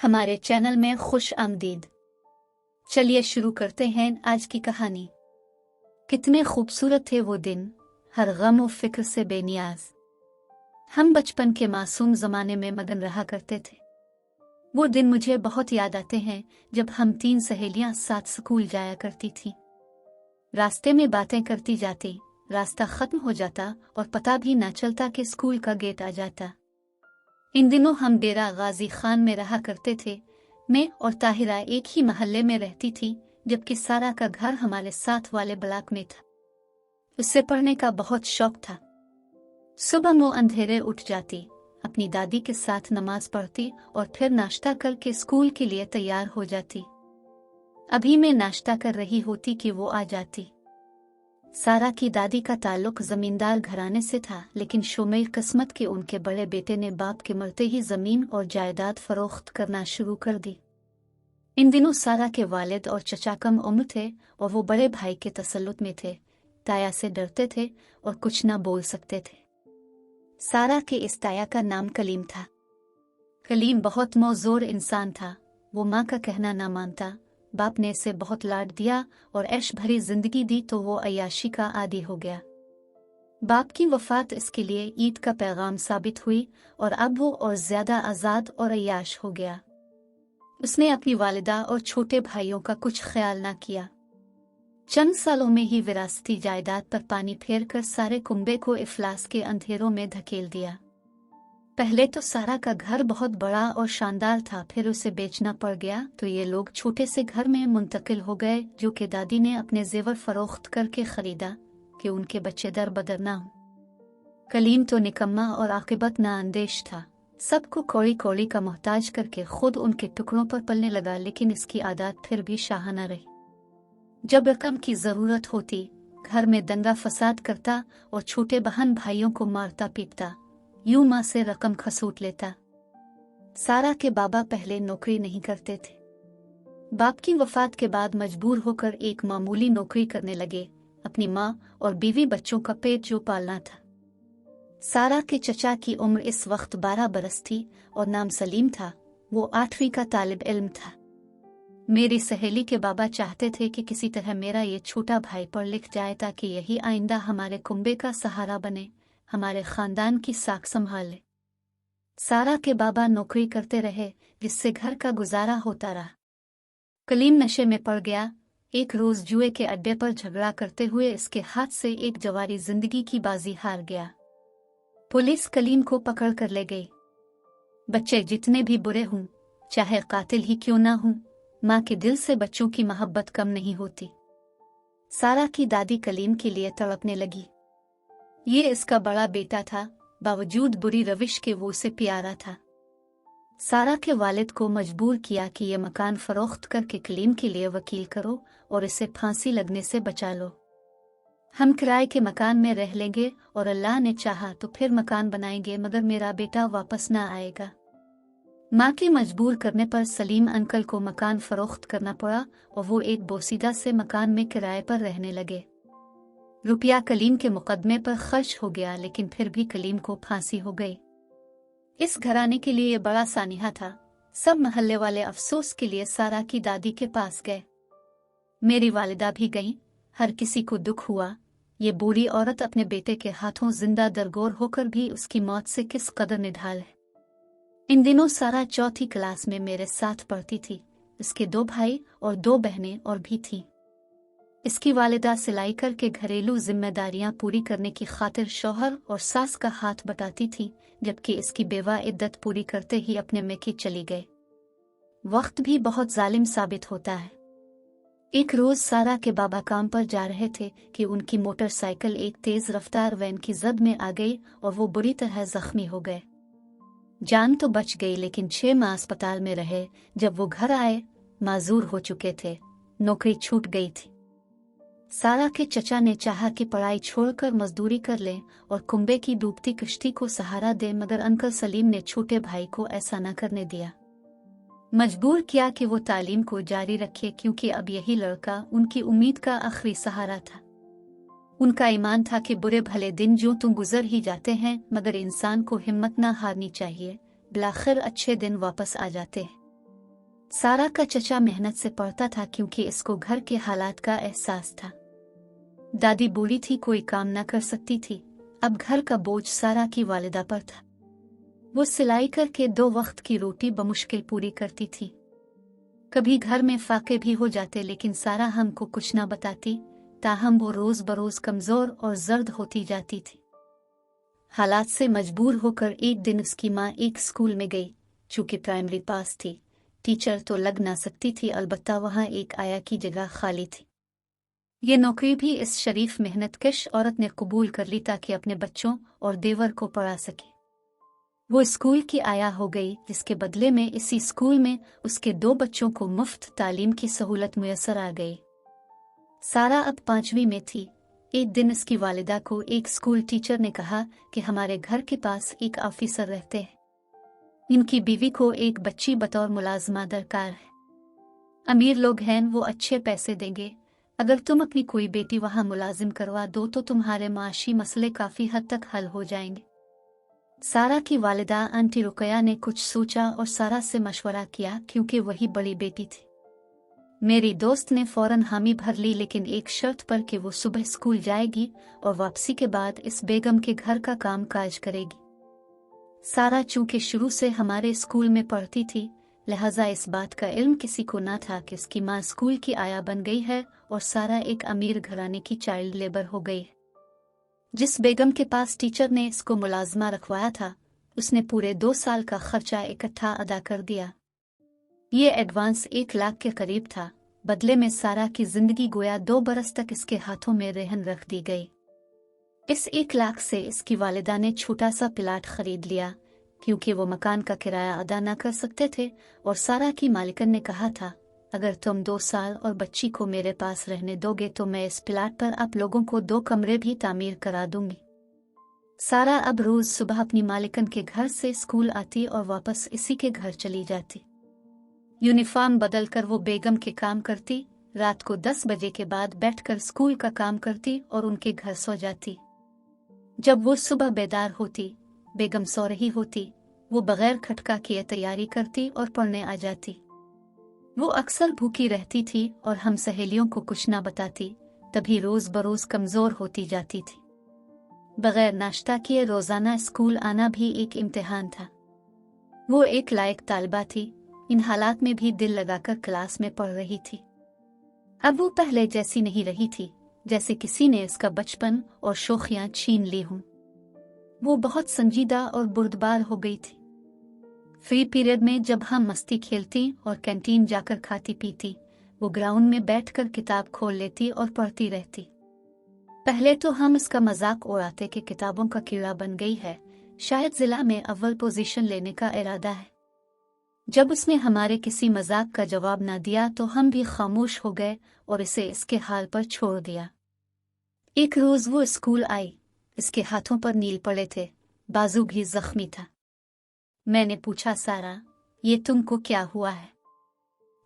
हमारे चैनल में खुश आमदीद। चलिए शुरू करते हैं आज की कहानी। कितने खूबसूरत थे वो दिन, हर गम और फिक्र से बेनियाज। हम बचपन के मासूम जमाने में मगन रहा करते थे। वो दिन मुझे बहुत याद आते हैं जब हम 3 सहेलियां साथ स्कूल जाया करती थीं। रास्ते में बातें करती जाती, रास्ता खत्म हो जाता और पता भी ना चलता कि स्कूल का गेट आ जाता। इन दिनों हम डेरा गाजी खान में रहा करते थे। मैं और ताहिरा एक ही महल्ले में रहती थी, जबकि सारा का घर हमारे साथ वाले ब्लॉक में था। उससे पढ़ने का बहुत शौक था। सुबह वो अंधेरे उठ जाती, अपनी दादी के साथ नमाज पढ़ती और फिर नाश्ता करके स्कूल के लिए तैयार हो जाती। अभी मैं नाश्ता कर रही होती कि वो आ जाती। सारा की दादी का ताल्लुक जमींदार घराने से था, लेकिन शोमेर किस्मत के उनके बड़े बेटे ने बाप के मरते ही जमीन और जायदाद फरोख्त करना शुरू कर दी। इन दिनों सारा के वालिद और चचा कम उम्र थे और वो बड़े भाई के तसल्लुत में थे। ताया से डरते थे और कुछ ना बोल सकते थे। सारा के इस ताया का नाम कलीम था। कलीम बहुत मौजूर इंसान था। वो माँ का कहना ना मानता। बाप ने इसे बहुत लाड दिया और ऐश भरी जिंदगी दी तो वो अय्याशी का आदी हो गया। बाप की वफात इसके लिए ईद का पैगाम साबित हुई और अब वो और ज्यादा आज़ाद और अय्याश हो गया। उसने अपनी वालिदा और छोटे भाइयों का कुछ ख्याल ना किया। चंद सालों में ही विरासती जायदाद पर पानी फेर कर सारे कुंबे को इफलास के अंधेरों में धकेल दिया। पहले तो सारा का घर बहुत बड़ा और शानदार था, फिर उसे बेचना पड़ गया तो ये लोग छोटे से घर में मुंतकिल हो गए, जो कि दादी ने अपने जेवर फरोख्त करके खरीदा कि उनके बच्चे दर बदर ना हो। कलीम तो निकम्मा और आकिबत ना अंदेश था। सबको कौड़ी कौड़ी का मोहताज करके खुद उनके टुकड़ों पर पलने लगा, लेकिन इसकी आदत फिर भी शाहाना रही। जब रकम की जरूरत होती, घर में दंगा फसाद करता और छोटे बहन भाइयों को मारता पीटता। यूं माँ से रकम खसूट लेता। सारा के बाबा पहले नौकरी नहीं करते थे। बाप की वफात के बाद मजबूर होकर एक मामूली नौकरी करने लगे, अपनी माँ और बीवी बच्चों का पेट जो पालना था। सारा के चचा की उम्र इस वक्त 12 बरस थी और नाम सलीम था। वो 8वीं का तालिब इल्म था। मेरी सहेली के बाबा चाहते थे कि किसी तरह मेरा ये छोटा भाई पढ़ लिख जाए ताकि यही आइंदा हमारे कुंबे का सहारा बने, हमारे खानदान की साख संभाले। सारा के बाबा नौकरी करते रहे, जिससे घर का गुजारा होता रहा। कलीम नशे में पड़ गया। एक रोज जुए के अड्डे पर झगड़ा करते हुए इसके हाथ से एक जवारी जिंदगी की बाजी हार गया। पुलिस कलीम को पकड़ कर ले गई। बच्चे जितने भी बुरे हों, चाहे कातिल ही क्यों ना हों, माँ के दिल से बच्चों की मोहब्बत कम नहीं होती। सारा की दादी कलीम के लिए तड़पने लगी। ये इसका बड़ा बेटा था, बावजूद बुरी रविश के वो उसे प्यारा था। सारा के वालिद को मजबूर किया कि ये मकान फरोख्त करके कलीम के लिए वकील करो और इसे फांसी लगने से बचा लो। हम किराए के मकान में रह लेंगे और अल्लाह ने चाहा तो फिर मकान बनाएंगे, मगर मेरा बेटा वापस ना आएगा। माँ के मजबूर करने पर सलीम अंकल को मकान फरोख्त करना पड़ा और वो एक बोसीदा से मकान में किराए पर रहने लगे। रुपया कलीम के मुकदमे पर खर्च हो गया, लेकिन फिर भी कलीम को फांसी हो गई। इस घराने के लिए ये बड़ा सानिहा था। सब महल्ले वाले अफसोस के लिए सारा की दादी के पास गए। मेरी वालिदा भी गईं। हर किसी को दुख हुआ। ये बूढ़ी औरत अपने बेटे के हाथों जिंदा दरगोर होकर भी उसकी मौत से किस कदर निढाल है। इन दिनों सारा 4थी क्लास में मेरे साथ पढ़ती थी। इसके 2 भाई और 2 बहनें और भी थीं। इसकी वालिदा सिलाई करके घरेलू जिम्मेदारियां पूरी करने की खातिर शौहर और सास का हाथ बटाती थी, जबकि इसकी बेवा इद्दत पूरी करते ही अपने मेके चली गए। वक्त भी बहुत जालिम साबित होता है। एक रोज सारा के बाबा काम पर जा रहे थे कि उनकी मोटरसाइकिल एक तेज रफ्तार वैन की जद में आ गई और वो बुरी तरह जख्मी हो गए। जान तो बच गई, लेकिन 6 माह अस्पताल में रहे। जब वो घर आए, माजूर हो चुके थे, नौकरी छूट गई थी। सारा के चचा ने चाहा कि पढ़ाई छोड़कर मजदूरी कर ले और कुंबे की डूबती कश्ती को सहारा दे, मगर अंकल सलीम ने छोटे भाई को ऐसा न करने दिया। मजबूर किया कि वो तालीम को जारी रखे, क्योंकि अब यही लड़का उनकी उम्मीद का आखिरी सहारा था। उनका ईमान था कि बुरे भले दिन जो तुम गुजर ही जाते हैं, मगर इंसान को हिम्मत ना हारनी चाहिए, बिलाखिर अच्छे दिन वापस आ जाते हैं। सारा का चचा मेहनत से पढ़ता था क्योंकि इसको घर के हालात का एहसास था। दादी बूढ़ी थी, कोई काम न कर सकती थी। अब घर का बोझ सारा की वालिदा पर था। वो सिलाई करके 2 वक्त की रोटी बमुश्किल पूरी करती थी। कभी घर में फाके भी हो जाते, लेकिन सारा हमको कुछ न बताती। ताहम वो रोज बरोज कमजोर और जर्द होती जाती थी। हालात से मजबूर होकर एक दिन उसकी माँ एक स्कूल में गई। चूंकि प्राइमरी पास थी, टीचर तो लग ना सकती थी, अलबत्ता वहाँ एक आया की जगह खाली थी। ये नौकरी भी इस शरीफ मेहनतकश औरत ने कबूल कर ली ताकि अपने बच्चों और देवर को पढ़ा सके। वो स्कूल की आया हो गई, जिसके बदले में इसी स्कूल में उसके 2 बच्चों को मुफ्त तालीम की सहूलत मुयस्सर आ गई। सारा अब 5वीं में थी। एक दिन इसकी वालिदा को एक स्कूल टीचर ने कहा कि हमारे घर के पास एक ऑफिसर रहते हैं। इनकी बीवी को एक बच्ची बतौर मुलाजमा दरकार है। अमीर लोग हैं, वो अच्छे पैसे देंगे। अगर तुम अपनी कोई बेटी वहां मुलाजिम करवा दो तो तुम्हारे माशी मसले काफी हद तक हल हो जाएंगे। सारा की वालिदा आंटी रुकया ने कुछ सोचा और सारा से मशवरा किया, क्योंकि वही बड़ी बेटी थी। मेरी दोस्त ने फौरन हामी भर ली, लेकिन एक शर्त पर कि वो सुबह स्कूल जाएगी और वापसी के बाद इस बेगम के घर का काम काज करेगी। सारा चूंकि शुरू से हमारे स्कूल में पढ़ती थी, लिहाजा इस बात का इल्म किसी को ना था कि उसकी माँ स्कूल की आया बन गई है और सारा एक अमीर घराने की चाइल्ड लेबर हो गई है। जिस बेगम के पास टीचर ने इसको मुलाजमा रखवाया था, उसने पूरे 2 साल का खर्चा इकट्ठा अदा कर दिया। ये एडवांस 1 लाख के करीब था। बदले में सारा की जिंदगी गोया 2 बरस तक इसके हाथों में रहन रख दी गई। इस 1 लाख से इसकी वालिदा ने छोटा सा प्लाट खरीद लिया, क्योंकि वो मकान का किराया अदा न कर सकते थे। और सारा की मालिकन ने कहा था, अगर तुम 2 साल और बच्ची को मेरे पास रहने दोगे तो मैं इस प्लाट पर आप लोगों को 2 कमरे भी तामीर करा दूंगी। सारा अब रोज सुबह अपनी मालिकन के घर से स्कूल आती और वापस इसी के घर चली जाती। यूनिफॉर्म बदलकर वो बेगम के काम करती, रात को 10 बजे के बाद बैठकर स्कूल का काम करती और उनके घर सो जाती। जब वो सुबह बेदार होती, बेगम सो रही होती, वो बगैर खटका किए तैयारी करती और पढ़ने आ जाती। वो अक्सर भूखी रहती थी और हम सहेलियों को कुछ ना बताती, तभी रोज बरोज कमजोर होती जाती थी। बगैर नाश्ता किए रोजाना स्कूल आना भी एक इम्तिहान था। वो एक लायक तालिबा थी, इन हालात में भी दिल लगाकर क्लास में पढ़ रही थी। अब वो पहले जैसी नहीं रही थी, जैसे किसी ने इसका बचपन और शौखियां छीन ली हों। वो बहुत संजीदा और बुर्दबार हो गई थी। फ्री पीरियड में जब हम मस्ती खेलती और कैंटीन जाकर खाती पीती, वो ग्राउंड में बैठकर किताब खोल लेती और पढ़ती रहती। पहले तो हम इसका मजाक उड़ाते कि किताबों का कीड़ा बन गई है, शायद जिला में अव्वल पोजीशन लेने का इरादा है। जब उसने हमारे किसी मजाक का जवाब ना दिया तो हम भी खामोश हो गए और इसे इसके हाल पर छोड़ दिया। एक रोज वो स्कूल आई, इसके हाथों पर नील पड़े थे, बाजू भी जख्मी था। मैंने पूछा, सारा ये तुमको क्या हुआ है?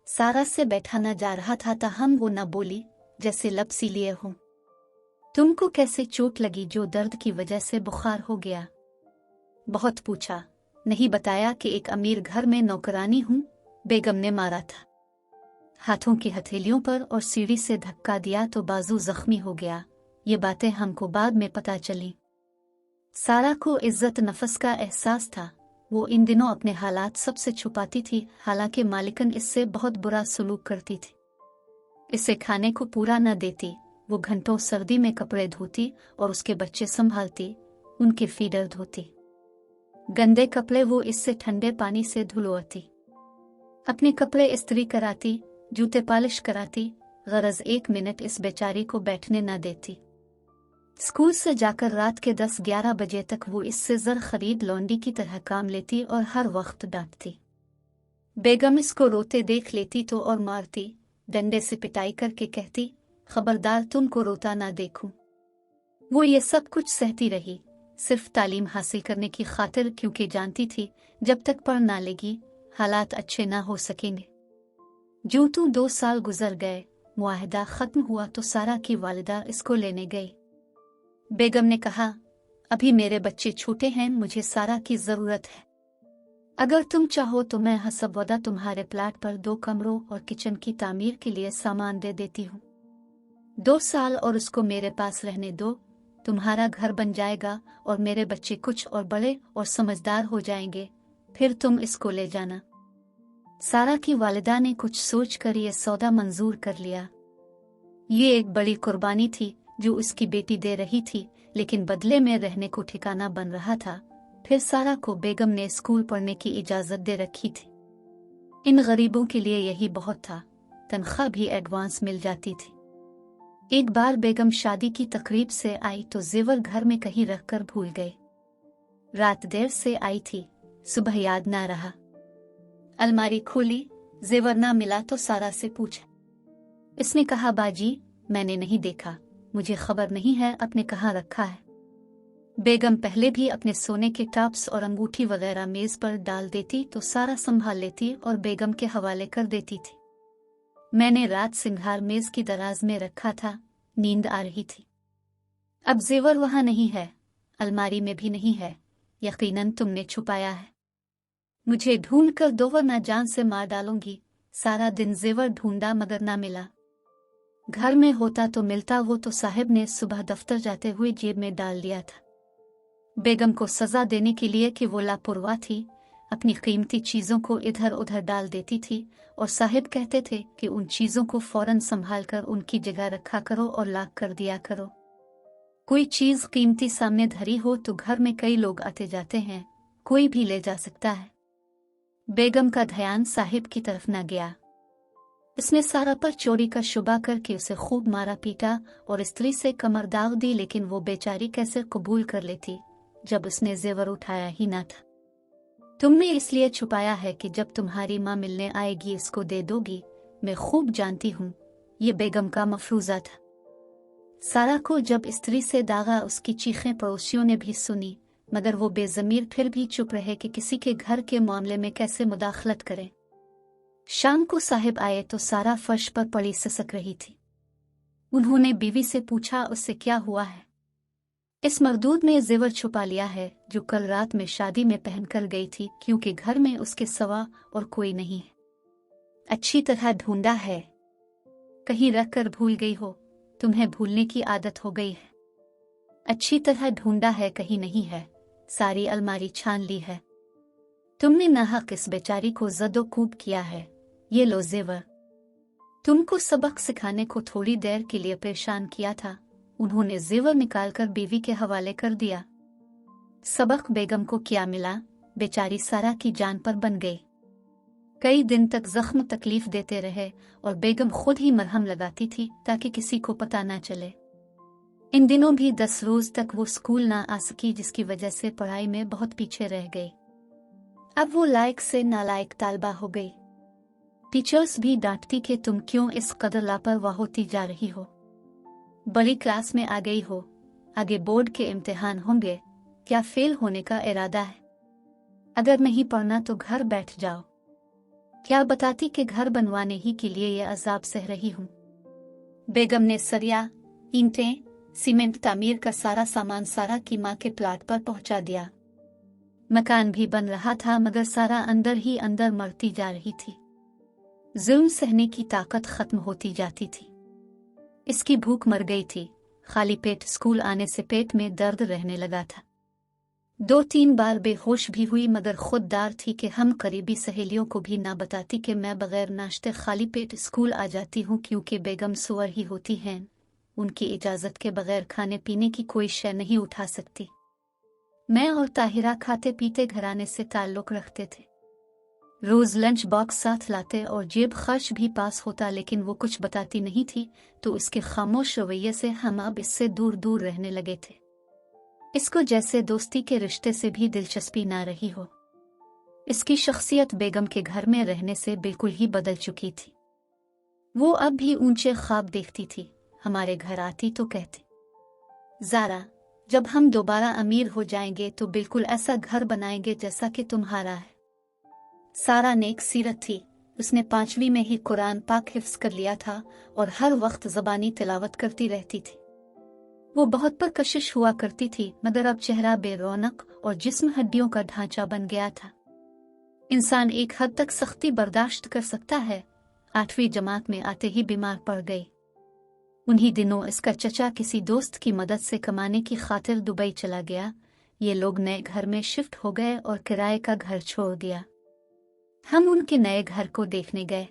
सारा से बैठाना जा रहा था ताहम वो न बोली, जैसे लब सी लिए हूं। तुमको कैसे चोट लगी जो दर्द की वजह से बुखार हो गया? बहुत पूछा, नहीं बताया कि एक अमीर घर में नौकरानी हूं, बेगम ने मारा था। हाथों की हथेलियों पर और सीढ़ी से धक्का दिया तो बाजू जख्मी हो गया। ये बातें हमको बाद में पता चली। सारा को इज्जत नफस का एहसास था। वो इन दिनों अपने हालात सबसे छुपाती थी, हालांकि मालिकन इससे बहुत बुरा सलूक करती थी। इसे खाने को पूरा न देती, वो घंटों सर्दी में कपड़े धोती और उसके बच्चे संभालती, उनके फीडर धोती। गंदे कपड़े वो इससे ठंडे पानी से धुलवाती। अपने कपड़े इस्त्री कराती, जूते पॉलिश कराती, गरज 1 मिनट इस बेचारी को बैठने न देती। स्कूल से जाकर रात के 10-11 बजे तक वो इससे जर खरीद लौंडी की तरह काम लेती और हर वक्त डांटती। बेगम इसको रोते देख लेती तो और मारती, डंडे से पिटाई करके कहती, खबरदार तुमको रोता ना देखूं। वो ये सब कुछ सहती रही, सिर्फ तालीम हासिल करने की खातिर, क्योंकि जानती थी जब तक पढ़ ना लेगी हालात अच्छे ना हो सकेंगे। जो 2 साल गुजर गए, मुआहदा खत्म हुआ तो सारा की वालिदा इसको लेने गई। बेगम ने कहा, अभी मेरे बच्चे छोटे हैं, मुझे सारा की जरूरत है। अगर तुम चाहो तो मैं हसबवदा तुम्हारे प्लाट पर 2 कमरों और किचन की तामीर के लिए सामान दे देती हूँ। 2 साल और उसको मेरे पास रहने दो, तुम्हारा घर बन जाएगा और मेरे बच्चे कुछ और बड़े और समझदार हो जाएंगे, फिर तुम इसको ले जाना। सारा की वालिदा ने कुछ सोचकर ये सौदा मंजूर कर लिया। ये एक बड़ी कुर्बानी थी जो उसकी बेटी दे रही थी, लेकिन बदले में रहने को ठिकाना बन रहा था। फिर सारा को बेगम ने स्कूल पढ़ने की इजाजत दे रखी थी। इन गरीबों के लिए यही बहुत था, तनख्वाह भी एडवांस मिल जाती थी। एक बार बेगम शादी की तकरीब से आई तो जेवर घर में कहीं रखकर भूल गए। रात देर से आई थी, सुबह याद ना रहा। अलमारी खोली, जेवर ना मिला तो सारा से पूछा। इसने कहा, बाजी मैंने नहीं देखा, मुझे खबर नहीं है आपने कहाँ रखा है। बेगम पहले भी अपने सोने के टॉप्स और अंगूठी वगैरह मेज पर डाल देती तो सारा संभाल लेती और बेगम के हवाले कर देती थी। मैंने रात सिंगार मेज की दराज में रखा था, नींद आ रही थी। अब जेवर वहां नहीं है, अलमारी में भी नहीं है, यकीनन तुमने छुपाया है। मुझे ढूंढ कर दो वरना जान से मार डालूंगी। सारा दिन जेवर ढूंढा मगर ना मिला। घर में होता तो मिलता, वो तो साहब ने सुबह दफ्तर जाते हुए जेब में डाल दिया था। बेगम को सजा देने के लिए कि वो लापरवाह थी, अपनी कीमती चीजों को इधर उधर डाल देती थी और साहिब कहते थे कि उन चीजों को फौरन संभाल कर उनकी जगह रखा करो और लाक कर दिया करो। कोई चीज कीमती सामने धरी हो तो घर में कई लोग आते जाते हैं, कोई भी ले जा सकता है। बेगम का ध्यान साहिब की तरफ न गया। इसने सारा पर चोरी का शुबा करके उसे खूब मारा पीटा और स्त्री से कमर दाग दी, लेकिन वो बेचारी कैसे कबूल कर लेती जब उसने जेवर उठाया ही ना था। तुमने इसलिए छुपाया है कि जब तुम्हारी माँ मिलने आएगी इसको दे दोगी। मैं खूब जानती हूँ, ये बेगम का मफरूजा था। सारा को जब स्त्री से दागा उसकी चीखें पड़ोसियों ने भी सुनी, मगर वो बेजमीर फिर भी चुप रहे कि किसी के घर के मामले में कैसे मुदाखलत करें। शाम को साहिब आए तो सारा फर्श पर पड़ी सिसक रही थी। उन्होंने बीवी से पूछा, उससे क्या हुआ है? इस मरदूद ने जेवर छुपा लिया है जो कल रात में शादी में पहनकर गई थी, क्योंकि घर में उसके सिवा और कोई नहीं है। अच्छी तरह ढूंढा है, कहीं रख कर भूल गई हो, तुम्हें भूलने की आदत हो गई है। अच्छी तरह ढूंढा है, कहीं नहीं है, सारी अलमारी छान ली है। तुमने नाहक इस बेचारी को जदोकूब किया है, ये लो जेवर। तुमको सबक सिखाने को थोड़ी देर के लिए परेशान किया था। उन्होंने जेवर निकालकर बीवी के हवाले कर दिया। सबक बेगम को क्या मिला, बेचारी सारा की जान पर बन गई। कई दिन तक जख्म तकलीफ देते रहे और बेगम खुद ही मरहम लगाती थी ताकि किसी को पता ना चले। इन दिनों भी 10 रोज तक वो स्कूल ना आ सकी, जिसकी वजह से पढ़ाई में बहुत पीछे रह गई। अब वो लायक से नालायक तालबा हो गई। टीचर्स भी डांटती कि तुम क्यों इस कदर लापरवाह होती जा रही हो। बड़ी क्लास में आ गई हो, आगे बोर्ड के इम्तिहान होंगे, क्या फेल होने का इरादा है? अगर नहीं पढ़ना तो घर बैठ जाओ। क्या बताती कि घर बनवाने ही के लिए ये अजाब सह रही हूँ। बेगम ने सरिया, ईंटें, सीमेंट, तामीर का सारा सामान सारा की माँ के प्लाट पर पहुंचा दिया। मकान भी बन रहा था, मगर सारा अंदर ही अंदर मरती जा रही थी। जुल्म सहने की ताकत खत्म होती जाती थी। इसकी भूख मर गई थी। खाली पेट स्कूल आने से पेट में दर्द रहने लगा था। 2-3 बार बेहोश भी हुई, मगर खुददार थी कि हम करीबी सहेलियों को भी ना बताती कि मैं बगैर नाश्ते खाली पेट स्कूल आ जाती हूँ, क्योंकि बेगम सुअर ही होती हैं। उनकी इजाजत के बगैर खाने पीने की कोई शय नहीं उठा सकती। मैं और ताहिरा खाते पीते घराने से ताल्लुक रखते थे। रोज लंच बॉक्स साथ लाते और जेब खर्च भी पास होता, लेकिन वो कुछ बताती नहीं थी, तो उसके खामोश रवैये से हम अब इससे दूर दूर रहने लगे थे। इसको जैसे दोस्ती के रिश्ते से भी दिलचस्पी ना रही हो। इसकी शख्सियत बेगम के घर में रहने से बिल्कुल ही बदल चुकी थी। वो अब भी ऊंचे ख्वाब देखती थी। हमारे घर आती तो कहती, ज़ारा, जब हम दोबारा अमीर हो जाएंगे तो बिल्कुल ऐसा घर बनाएंगे जैसा कि तुम्हारा है। सारा नेक सीरत थी। उसने 5वीं में ही कुरान पाक हिफ्ज कर लिया था और हर वक्त ज़बानी तिलावत करती रहती थी। वो बहुत परकशिश हुआ करती थी, मगर अब चेहरा बेरौनक और जिस्म हड्डियों का ढांचा बन गया था। इंसान एक हद तक सख्ती बर्दाश्त कर सकता है। 8वीं जमात में आते ही बीमार पड़ गई। उन्हीं दिनों इसका चचा किसी दोस्त की मदद से कमाने की खातिर दुबई चला गया। ये लोग नए घर में शिफ्ट हो गए और किराए का घर छोड़ दिया। हम उनके नए घर को देखने गए।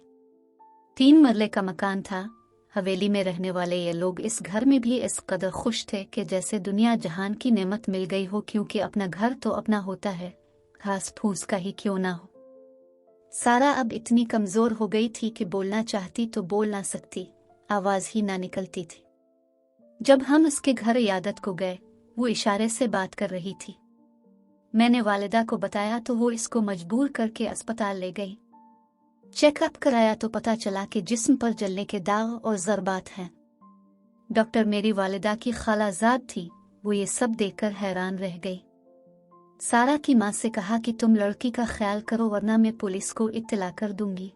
3 मरले का मकान था। हवेली में रहने वाले ये लोग इस घर में भी इस कदर खुश थे कि जैसे दुनिया जहान की नेमत मिल गई हो, क्योंकि अपना घर तो अपना होता है, घास फूस का ही क्यों ना हो। सारा अब इतनी कमजोर हो गई थी कि बोलना चाहती तो बोल ना सकती, आवाज ही ना निकलती थी। जब हम उसके घर इयादत को गए, वो इशारे से बात कर रही थी। मैंने वालिदा को बताया तो वो इसको मजबूर करके अस्पताल ले गई। चेकअप कराया तो पता चला कि जिस्म पर जलने के दाग और ज़रबात हैं। डॉक्टर मेरी वालिदा की खालाजाद थी। वो ये सब देखकर हैरान रह गई। सारा की माँ से कहा कि तुम लड़की का ख्याल करो वरना मैं पुलिस को इत्तला कर दूंगी।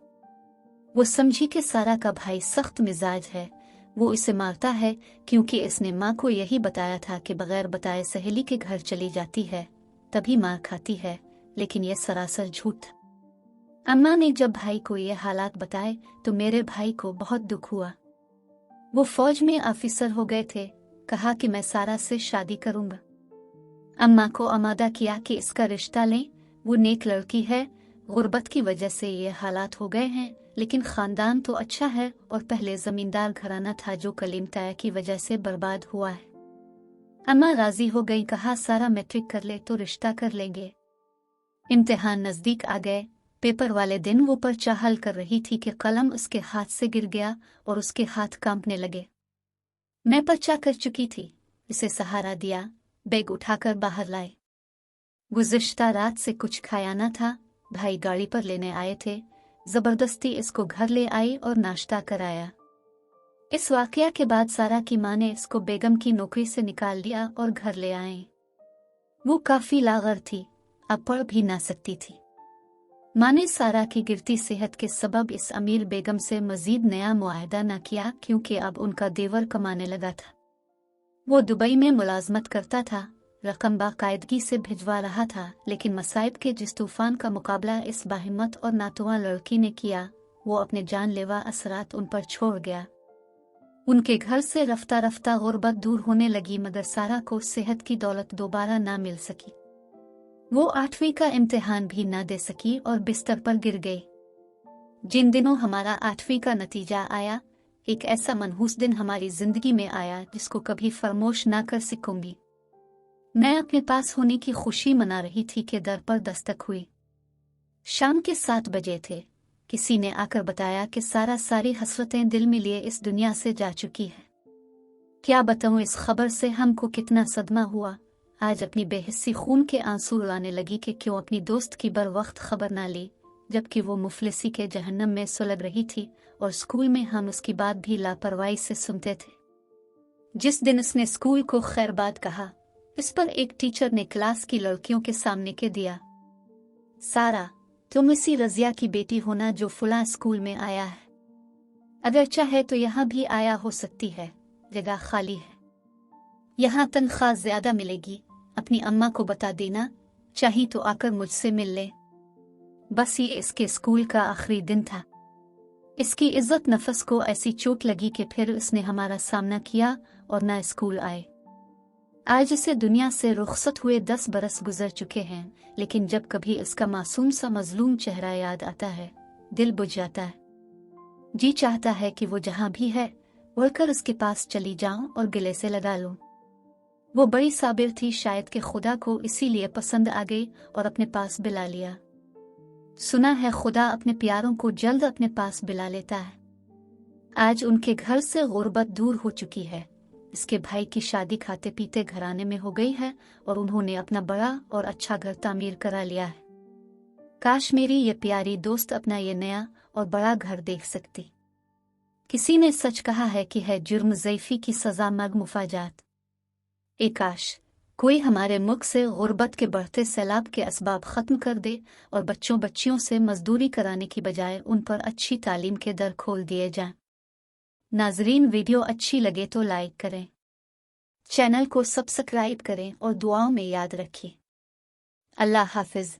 वो समझी कि सारा का भाई सख्त मिजाज है, वो इसे मारता है क्योंकि इसने माँ को यही बताया था कि बगैर बताए सहेली के घर चली जाती है तभी मार खाती है, लेकिन यह सरासर झूठ था। अम्मा ने जब भाई को ये हालात बताए तो मेरे भाई को बहुत दुख हुआ। वो फौज में ऑफिसर हो गए थे। कहा कि मैं सारा से शादी करूंगा। अम्मा को आमादा किया कि इसका रिश्ता लें, वो नेक लड़की है। गुर्बत की वजह से ये हालात हो गए हैं, लेकिन खानदान तो अच्छा है और पहले जमींदार घराना था जो कलीम ताया की वजह से बर्बाद हुआ है। अम्मा राजी हो गई। कहा सारा मैट्रिक कर ले तो रिश्ता कर लेंगे। इम्तिहान नजदीक आ गए। पेपर वाले दिन वो पर्चा हल कर रही थी कि कलम उसके हाथ से गिर गया और उसके हाथ कांपने लगे। मैं पर्चा कर चुकी थी, इसे सहारा दिया, बैग उठाकर बाहर लाए। गुज़िश्ता रात से कुछ खाया न था। भाई गाड़ी पर लेने आए थे। जबरदस्ती इसको घर ले आई और नाश्ता कराया। इस वाकया के बाद सारा की माँ ने इसको बेगम की नौकरी से निकाल दिया और घर ले आए। वो काफी लागर थी, अब पढ़ भी ना सकती थी। माँ ने सारा की गिरती सेहत के सबब इस अमीर बेगम से मजीद नया मुआहदा न किया, क्योंकि अब उनका देवर कमाने लगा था। वो दुबई में मुलाजमत करता था, रकम बाकायदगी से भिजवा रहा था, लेकिन मसाइब के जिस तूफान का मुकाबला इस बाहिम्मत और नातुआ लड़की ने किया, वो अपने जानलेवा असरात उन पर छोड़ गया। उनके घर से रफ्ता रफ्ता गुर्बत दूर होने लगी, मगर सारा को सेहत की दौलत दोबारा ना मिल सकी। वो 8वीं का इम्तिहान भी ना दे सकी और बिस्तर पर गिर गई। जिन दिनों हमारा 8वीं का नतीजा आया, एक ऐसा मनहूस दिन हमारी जिंदगी में आया जिसको कभी फरमोश ना कर सकूंगी। मैं अपने पास होने की खुशी मना रही थी कि दर पर दस्तक हुई। शाम के 7 बजे थे। किसी ने आकर बताया कि सारा सारी हसरतें दिल में लिए इस दुनिया से जा चुकी है। क्या बताऊं, इस खबर से हमको कितना सदमा हुआ। आज अपनी बेहिस्सी खून के आंसू रुलाने लगी कि क्यों अपनी दोस्त की बर वक्त खबर ना ली, जबकि वो मुफलिसी के जहन्नम में सुलग रही थी और स्कूल में हम उसकी बात भी लापरवाही से सुनते थे। जिस दिन उसने स्कूल को खैरबाद कहा, इस पर एक टीचर ने क्लास की लड़कियों के सामने के दिया, सारा तुम इसी रजिया की बेटी होना जो फुला स्कूल में आया है। अगर चाहे तो यहाँ भी आया हो सकती है, जगह खाली है। यहाँ तनख्वाह ज्यादा मिलेगी। अपनी अम्मा को बता देना, चाहे तो आकर मुझसे मिल ले। बस ये इसके स्कूल का आखिरी दिन था। इसकी इज्जत नफस को ऐसी चोट लगी कि फिर उसने हमारा सामना किया और ना स्कूल आए। आज इसे दुनिया से रुखसत हुए 10 बरस गुजर चुके हैं, लेकिन जब कभी इसका मासूम सा मजलूम चेहरा याद आता है, दिल बुझ जाता है। जी चाहता है कि वो जहां भी है उड़कर उसके पास चली जाऊं और गले से लगा लूं। वो बड़ी साबिर थी, शायद कि खुदा को इसीलिए पसंद आ गई और अपने पास बुला लिया। सुना है खुदा अपने प्यारों को जल्द अपने पास बुला लेता है। आज उनके घर से गुर्बत दूर हो चुकी है। इसके भाई की शादी खाते पीते घराने में हो गई है और उन्होंने अपना बड़ा और अच्छा घर तामीर करा लिया है। काश मेरी ये प्यारी दोस्त अपना ये नया और बड़ा घर देख सकती। किसी ने सच कहा है कि है जुर्म ज़ैफ़ी की सज़ा मग मुफाजात। काश कोई हमारे मुल्क से गुर्बत के बढ़ते सैलाब के असबाब ख़त्म कर दे और बच्चों बच्चियों से मजदूरी कराने की बजाय उन पर अच्छी तालीम के दर खोल दिए जाएं। नाजरीन, वीडियो अच्छी लगे तो लाइक करें, चैनल को सब्सक्राइब करें और दुआओं में याद रखें। अल्लाह हाफिज़।